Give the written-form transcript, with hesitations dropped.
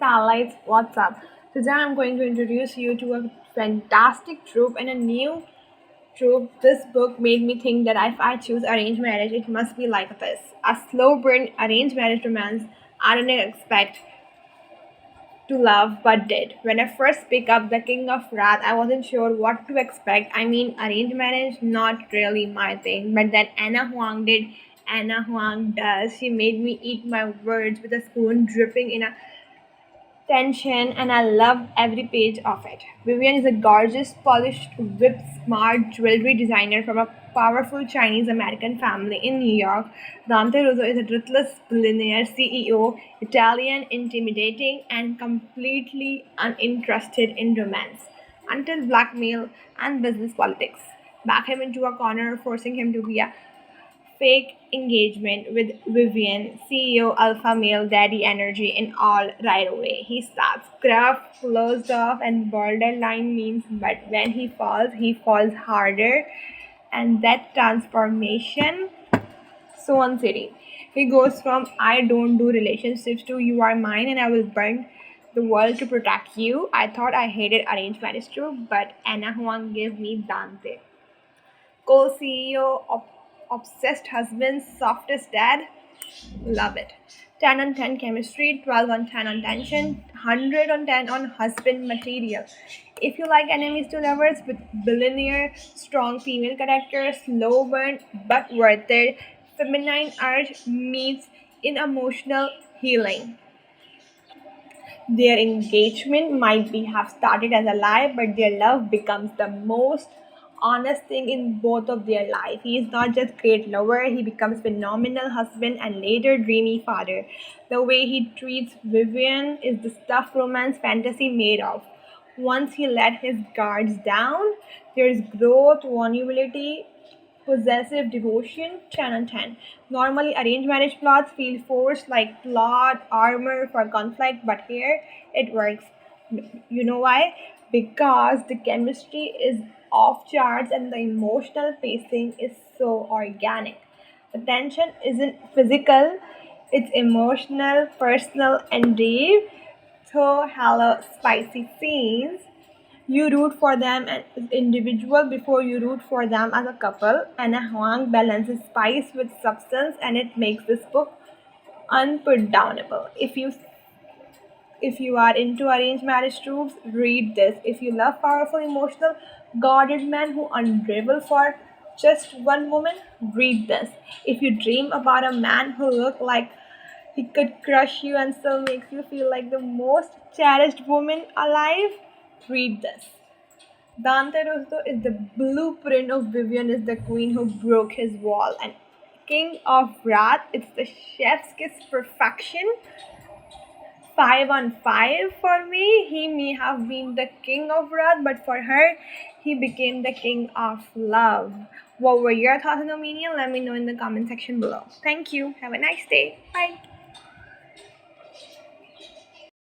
Starlights, what's up? Today I'm going to introduce you to a fantastic trope and a new trope. This book made me think that if I choose arranged marriage, it must be like this. A slow burn arranged marriage romance I didn't expect to love but did. When I first picked up The King of Wrath, I wasn't sure what to expect. I mean, arranged marriage, not really my thing. But then Anna Huang did. Anna Huang does. She made me eat my words with a spoon dripping in a tension, and I loved every page of it. Vivian is a gorgeous, polished, whip smart jewelry designer from a powerful Chinese American family in New York. Dante Rosso is a ruthless billionaire CEO, Italian, intimidating, and completely uninterested in romance until blackmail and business politics back him into a corner, forcing him to be a fake engagement with Vivian, CEO Alpha Male Daddy Energy in all right away. He starts gruff, closed off, and borderline means, but when he falls harder. And that transformation, so on city. He goes from I don't do relationships to you are mine and I will burn the world to protect you. I thought I hated arranged marriage too, but Anna Huang gave me Dante co-CEO, obsessed husband, softest dad. Love it. 10 on 10 chemistry, 12 on 10 on tension, 100 on 10 on husband material. If you like enemies to lovers with billionaire, strong female characters, slow burn but worth it, feminine urge meets in emotional healing. Their engagement might be have started as a lie, but their love becomes the most honest thing in both of their life. He is not just great lover, he becomes phenomenal husband and later dreamy father. The way he treats Vivian is the stuff romance fantasy made of. Once he let his guards down, there's growth, vulnerability, possessive devotion, 10 on 10. Normally, arranged marriage plots feel forced like plot armor for conflict, but here it works. You know why? Because the chemistry is off charts and the emotional pacing is so organic. The tension isn't physical, it's emotional, personal, and deep. So, hello, spicy scenes. You root for them as individual before you root for them as a couple, and Huang balances spice with substance, and it makes this book unputdownable. If you are into arranged marriage tropes, read this. If you love powerful, emotional, guarded men who unravel for just one woman, read this. If you dream about a man who looks like he could crush you and still makes you feel like the most cherished woman alive, read this. Dante Rosso is the blueprint of Vivian is the queen who broke his wall, and King of Wrath, it's the chef's kiss perfection. 5 on 5 for me. He may have been the king of wrath, but for her, he became the king of love. What were your thoughts and opinion? Let me know in the comment section below. Thank you. Have a nice day. Bye.